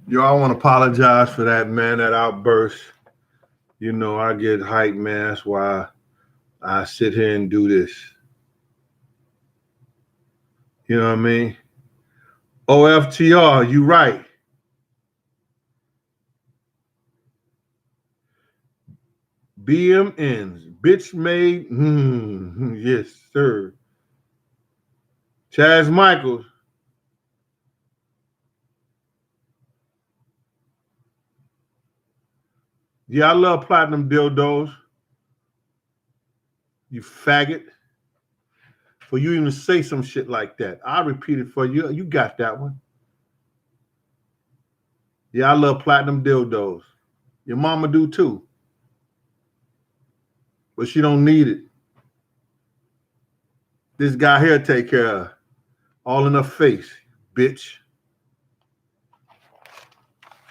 Yo, I want to apologize for that, man, that outburst. I get hyped, man. That's why I sit here and do this. You know what I mean? OFTR, you right. BMNs, bitch made. Yes, sir. Chaz Michaels. Yeah, I love platinum dildos. You faggot. For you even to say some shit like that. I repeat it for you. You got that one. Yeah, I love platinum dildos. Your mama do too. But she don't need it. This guy here take care of her. All in her face, bitch.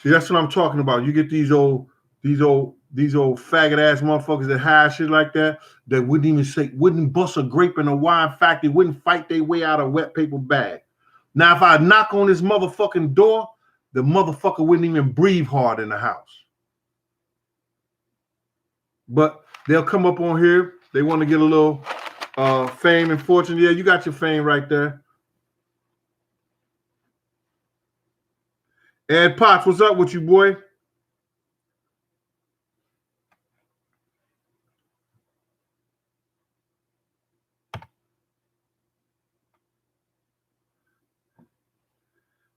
See, that's what I'm talking about. You get these old faggot ass motherfuckers that hide shit like that wouldn't bust a grape in a wine factory, wouldn't fight their way out of a wet paper bag. Now, if I knock on this motherfucking door, the motherfucker wouldn't even breathe hard in the house. But they'll come up on here. They want to get a little fame and fortune. Yeah, you got your fame right there. Ed Potts, what's up with you, boy?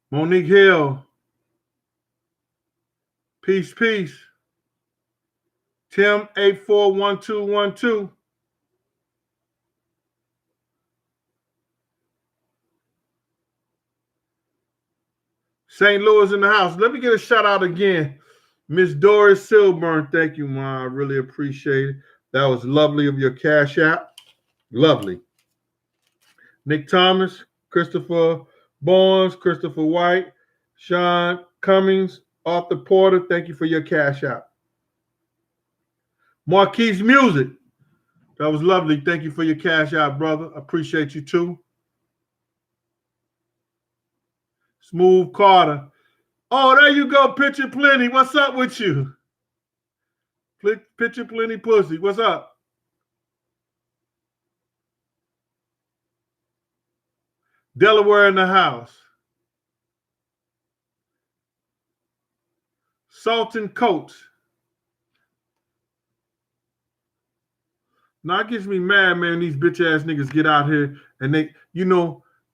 Monique Hill, peace, peace. Tim 841212. St. Louis in the house. Let me get a shout out again. Miss Doris Silburn. Thank you, Ma. I really appreciate it. That was lovely of your cash app. Lovely. Nick Thomas, Christopher Barnes, Christopher White, Sean Cummings, Arthur Porter. Thank you for your cash app. Marquise Music. That was lovely. Thank you for your cash out, brother. Appreciate you too. Smooth Carter. Oh, there you go, Picture Plenty. What's up with you? Picture Plenty Pussy. What's up? Delaware in the house. Salton Coats. Now it gets me mad, man. These bitch ass niggas get out here and they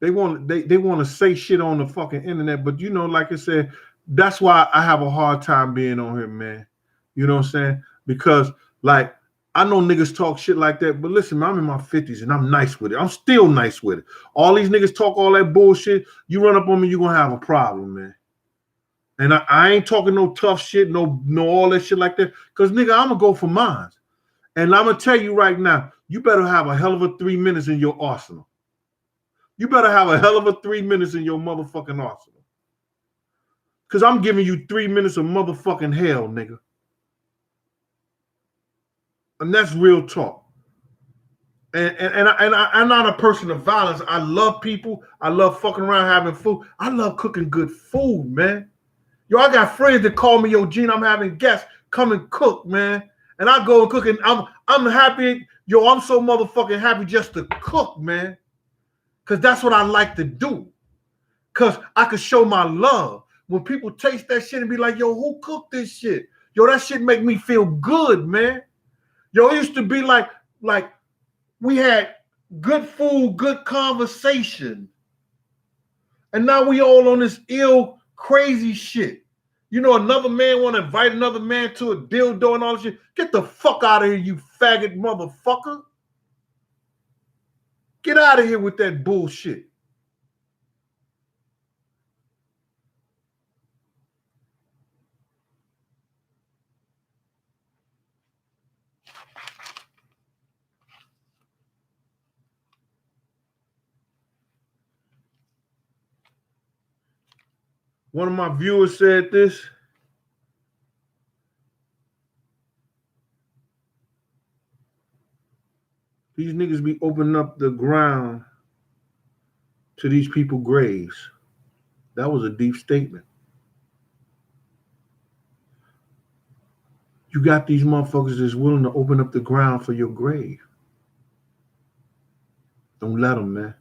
want to say shit on the fucking internet, but like I said, that's why I have a hard time being on here, man. You know what I'm saying? Because like I know niggas talk shit like that, but listen, man, I'm in my 50s and I'm nice with it. I'm still nice with it. All these niggas talk all that bullshit. You run up on me, you're gonna have a problem, man. And I ain't talking no tough shit, no all that shit like that. Cause nigga, I'm gonna go for mine. And I'm gonna tell you right now, you better have a hell of a 3 minutes in your arsenal. You better have a hell of a 3 minutes in your motherfucking arsenal. Cause I'm giving you 3 minutes of motherfucking hell, nigga. And that's real talk. And I'm not a person of violence. I love people. I love fucking around having food. I love cooking good food, man. Yo, I got friends that call me, yo, Gene, I'm having guests. Come and cook, man. And I go and cook, and I'm happy. Yo, I'm so motherfucking happy just to cook, man. Because that's what I like to do. Because I could show my love. When people taste that shit and be like, yo, who cooked this shit? Yo, that shit make me feel good, man. Yo, it used to be like we had good food, good conversation. And now we all on this ill, crazy shit. Another man want to invite another man to a dildo and all this shit. Get the fuck out of here, you faggot motherfucker. Get out of here with that bullshit. One of my viewers said this. These niggas be opening up the ground to these people's graves. That was a deep statement. You got these motherfuckers that's willing to open up the ground for your grave. Don't let them, man.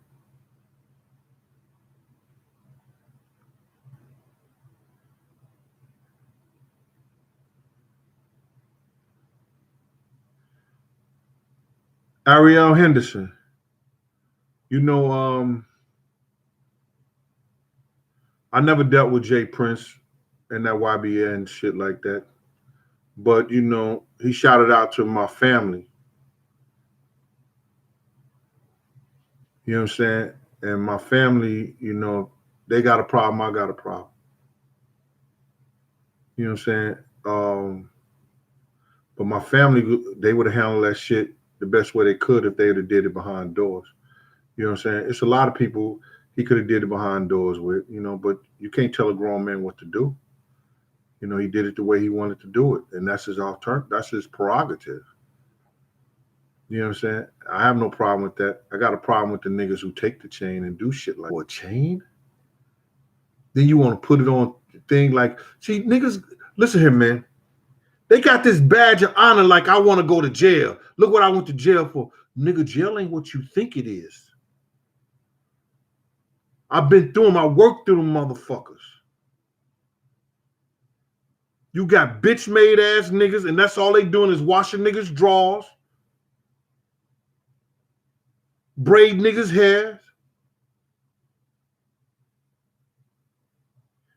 Ariel Henderson. You know, I never dealt with Jay Prince and that YBN and shit like that. But, you know, he shouted out to my family. You know what I'm saying? And my family, you know, they got a problem, I got a problem. You know what I'm saying? But my family, they would have handled that shit the best way they could if they would have did it behind doors. You know what I'm saying? It's a lot of people he could have did it behind doors with, you know, but you can't tell a grown man what to do. You know, he did it the way he wanted to do it, and that's his that's his prerogative. You know what I'm saying? I have no problem with that. I got a problem with the niggas who take the chain and do shit like a chain. Then you want to put it on thing like, see, niggas, listen here, man. They got this badge of honor like I want to go to jail. Look what I went to jail for. Nigga, jail ain't what you think it is. I've been through them. I worked through them motherfuckers. You got bitch made ass niggas, and that's all they doing is washing niggas' drawers, braid niggas' hair.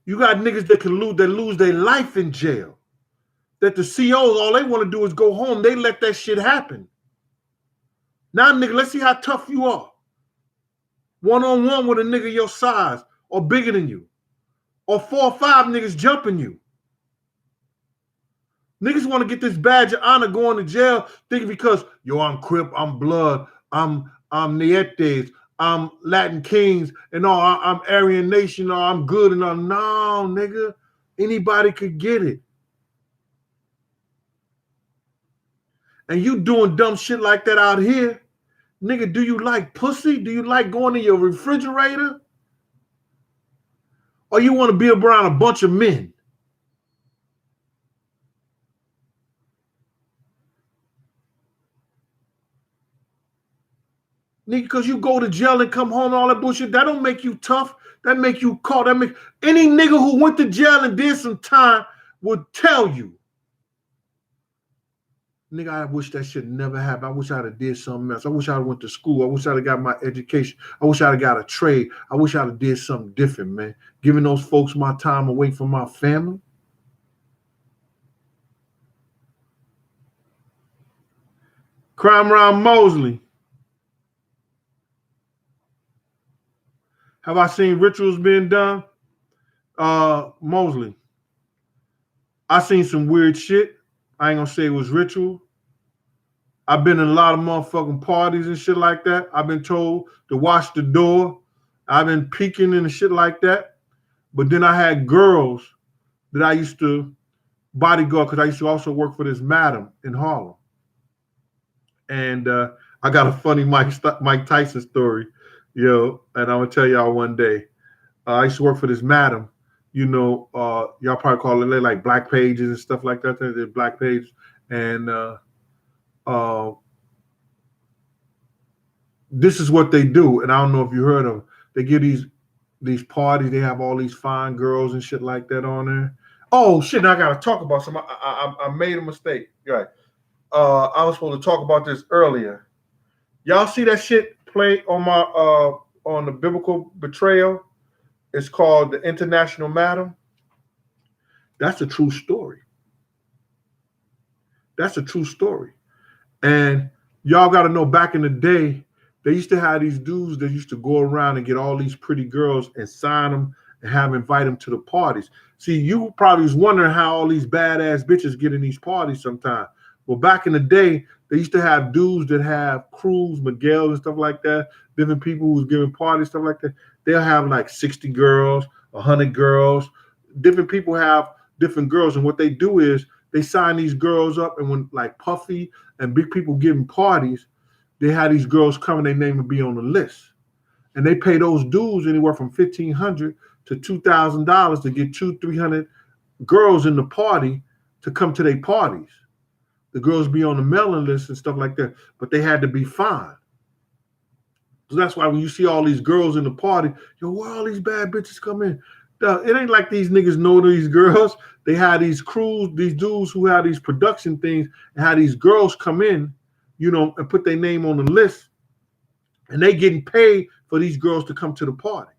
You got niggas that can lose their life in jail. That the COs, all they want to do is go home. They let that shit happen. Now, nigga, let's see how tough you are. One-on-one with a nigga your size or bigger than you. Or 4 or 5 niggas jumping you. Niggas want to get this badge of honor going to jail thinking because, yo, I'm Crip, I'm Blood, I'm Nietes, I'm Latin Kings, and all, I'm Aryan Nation, or I'm good, and all. No, nigga, anybody could get it. And you doing dumb shit like that out here, nigga, do you like pussy? Do you like going to your refrigerator? Or you want to be around a bunch of men? Nigga, because you go to jail and come home and all that bullshit, that don't make you tough. That make you caught. That make any nigga who went to jail and did some time would tell you. Nigga, I wish that shit never happened. I wish I'd have did something else. I wish I'd went to school. I wish I'd have got my education. I wish I'd have got a trade. I wish I'd have did something different, man. Giving those folks my time away from my family. Crime Round Mosley. Have I seen rituals being done? Mosley. I seen some weird shit. I ain't gonna say it was ritual. I've been in a lot of motherfucking parties and shit like that. I've been told to watch the door. I've been peeking and shit like that. But then I had girls that I used to bodyguard because I used to also work for this madam in Harlem. And I got a funny Mike Tyson story, and I'm gonna tell y'all one day. I used to work for this madam. Y'all probably call it like Black Pages and stuff like that. They're Black Pages. And this is what they do. And I don't know if you heard of them. They give these parties. They have all these fine girls and shit like that on there. Oh, shit. Now I got to talk about some. I made a mistake. Right. I was supposed to talk about this earlier. Y'all see that shit play on my on the biblical betrayal? It's called The International Madam. That's a true story. That's a true story. And y'all got to know, back in the day, they used to have these dudes that used to go around and get all these pretty girls and sign them and invite them to the parties. See, you probably was wondering how all these badass bitches get in these parties sometimes. Well, back in the day, they used to have dudes that have crews, Miguel and stuff like that, different people who was giving parties, stuff like that. They'll have like 60 girls, 100 girls. Different people have different girls. And what they do is they sign these girls up. And when like Puffy and big people giving parties, they had these girls come and their name would be on the list. And they pay those dudes anywhere from $1,500 to $2,000 to get 200-300 girls in the party to come to their parties. the girls be on the mailing list and stuff like that, but they had to be fine. So that's why when you see all these girls in the party, yo, where all these bad bitches come in? It ain't like these niggas know these girls. They had these crews, these dudes who had these production things, and had these girls come in, you know, and put their name on the list, and they getting paid for these girls to come to the party.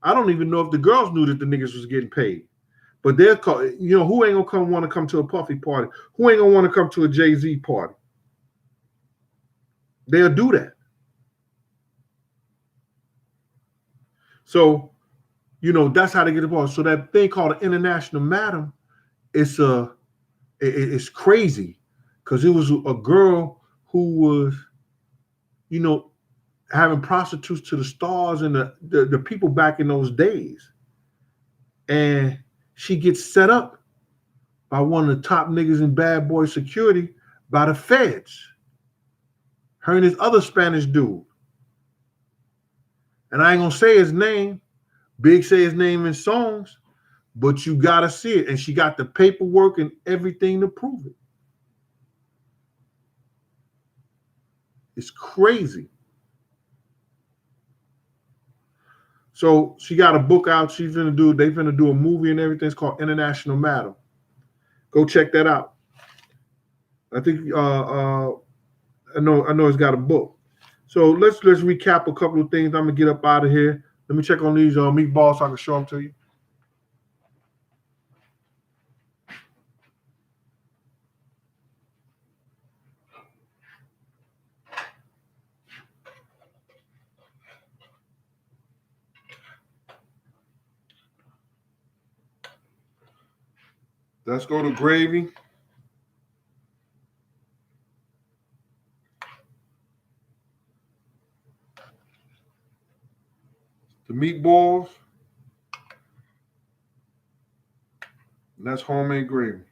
I don't even know if the girls knew that the niggas was getting paid. But they're called, you know, who ain't gonna want to come to a Puffy party? Who ain't gonna want to come to a Jay-Z party? They'll do that. So, you know, that's how they get involved. So that thing called an international madam, it's crazy because it was a girl who was, you know, having prostitutes to the stars and the people back in those days. And she gets set up by one of the top niggas in Bad Boy Security by the feds. Her and this other Spanish dude. And I ain't gonna say his name. Big say his name in songs, but you gotta see it. And she got the paperwork and everything to prove it. It's crazy. So she got a book out. They finna do a movie and everything. It's called International Madam. Go check that out. I think I know it's got a book. So let's recap a couple of things. I'm gonna get up out of here. Let me check on these meatballs so I can show them to you. Let's go to gravy. The meatballs. And that's homemade gravy.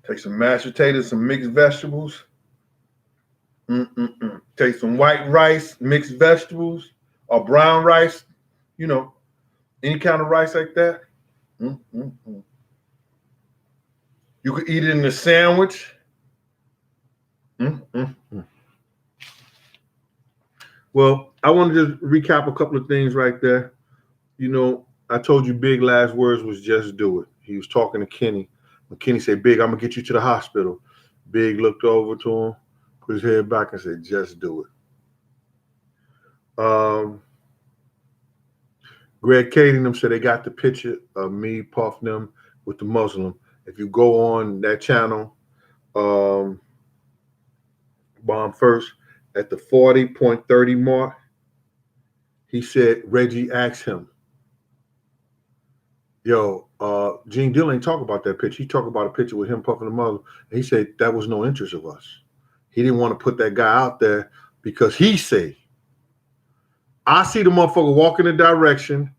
Take some mashed potatoes, some mixed vegetables. Take some white rice, mixed vegetables, or brown rice. You know, any kind of rice like that. You could eat it in a sandwich. Well, I want to just recap a couple of things right there. You know, I told you Big last words was just do it. He was talking to Kenny. When Kenny said, Big, I'm going to get you to the hospital. Big looked over to him, put his head back and said, just do it. Greg Cade and them said they got the picture of me, Puff them with the Muslim. If you go on that channel, Bomb First, at the 40.30 mark, he said Reggie asked him, yo, Gene Dill ain't talk about that picture. He talked about a picture with him puffing the Muslim. And he said that was no interest of us. He didn't want to put that guy out there because he said, I see the motherfucker walk in the direction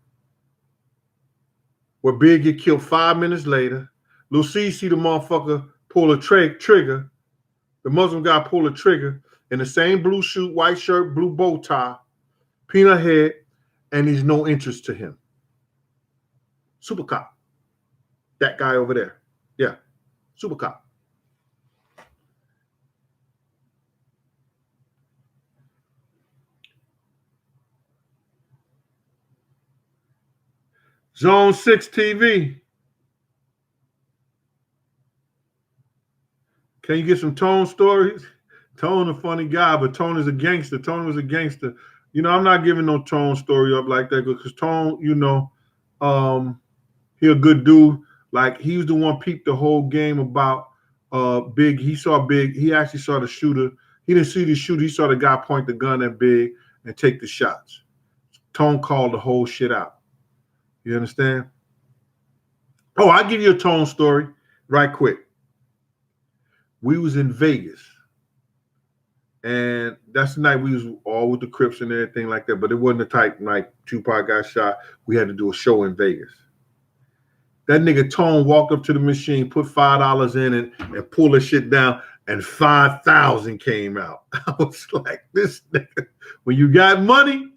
where Big get killed 5 minutes later. Lucy see the motherfucker pull a trigger. The Muslim guy pull a trigger in the same blue suit, white shirt, blue bow tie, peanut head, and there's no interest to him. Super cop. That guy over there. Yeah. Super cop. Zone 6 TV. Can you get some Tone stories? Tone a funny guy, but Tone is a gangster. Tone was a gangster. You know, I'm not giving no Tone story up like that because Tone, you know, he a good dude. Like, he was the one peeped the whole game about Big. He saw Big. He actually saw the shooter. He didn't see the shooter. He saw the guy point the gun at Big and take the shots. Tone called the whole shit out. You understand? Oh, I'll give you a Tone story right quick. We was in Vegas. And that's the night we was all with the Crips and everything like that. But it wasn't the type like Tupac got shot. We had to do a show in Vegas. That nigga Tone walked up to the machine, put $5 in it, and pulled the shit down, and 5,000 came out. I was like, this nigga, when you got money,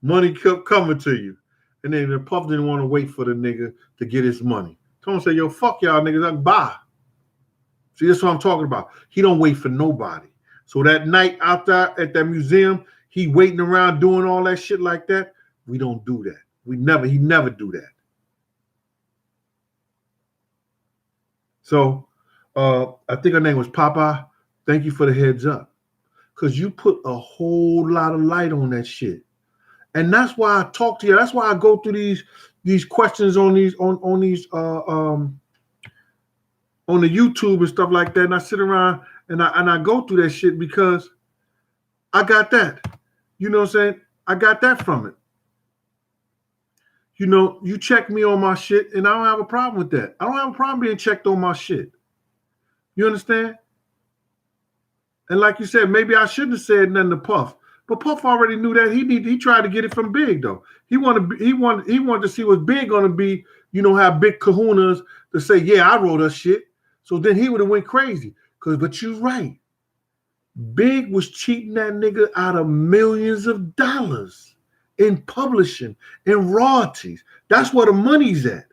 money kept coming to you. And then the Puff didn't want to wait for the nigga to get his money. Tone said, yo, fuck y'all niggas, I can buy. See, that's what I'm talking about. He don't wait for nobody. So that night out there at that museum, he waiting around doing all that shit like that. We don't do that. He never do that. So I think her name was Papa. Thank you for the heads up. Because you put a whole lot of light on that shit. And that's why I talk to you. That's why I go through these questions on these on these on the YouTube and stuff like that. And I sit around and I go through that shit because I got that. You know what I'm saying? I got that from it. You know, you check me on my shit, and I don't have a problem with that. I don't have a problem being checked on my shit. You understand? And like you said, maybe I shouldn't have said nothing to Puff, but Puff already knew that. He tried to get it from Big though. He wanted to see what Big gonna be. You know, have big kahunas to say, yeah, I wrote us shit. So then he would have went crazy. But you're right. Big was cheating that nigga out of millions of dollars in publishing and royalties. That's where the money's at.